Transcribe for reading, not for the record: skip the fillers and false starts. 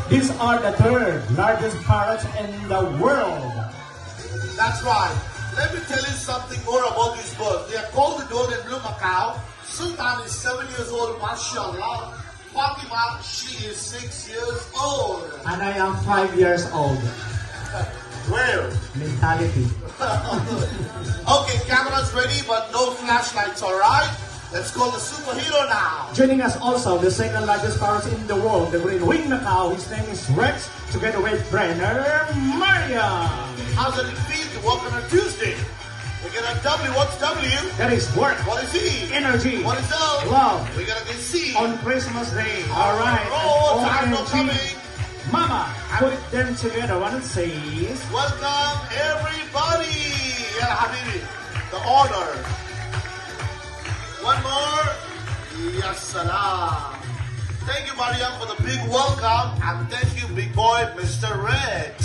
These are the third largest parrots in the world. That's right. Let me tell you something more about these birds. They are called the golden blue macaw. Sultan is 7 years old, mashallah. Fatima, she is 6 years old. And I am 5 years old. Where? Mentality. Okay, camera's ready, but no flashlights, alright? Let's call the superhero now. Joining us also, the second largest parrot in the world, the green wing macaw. His name is Rex, together with trainer Maria. How does it feel to walk on a Tuesday? We get a W. What's W? That is work. What is E? Energy. What is L? Love. We got a C. On Christmas Day. All right. Oh, time no OMG. coming. Mama, put them together. One says, Welcome everybody. Yeah, Habibi. The honor. One more. Yes, salam. Thank you, Mariam, for the big welcome. And thank you, big boy, Mr. Rex.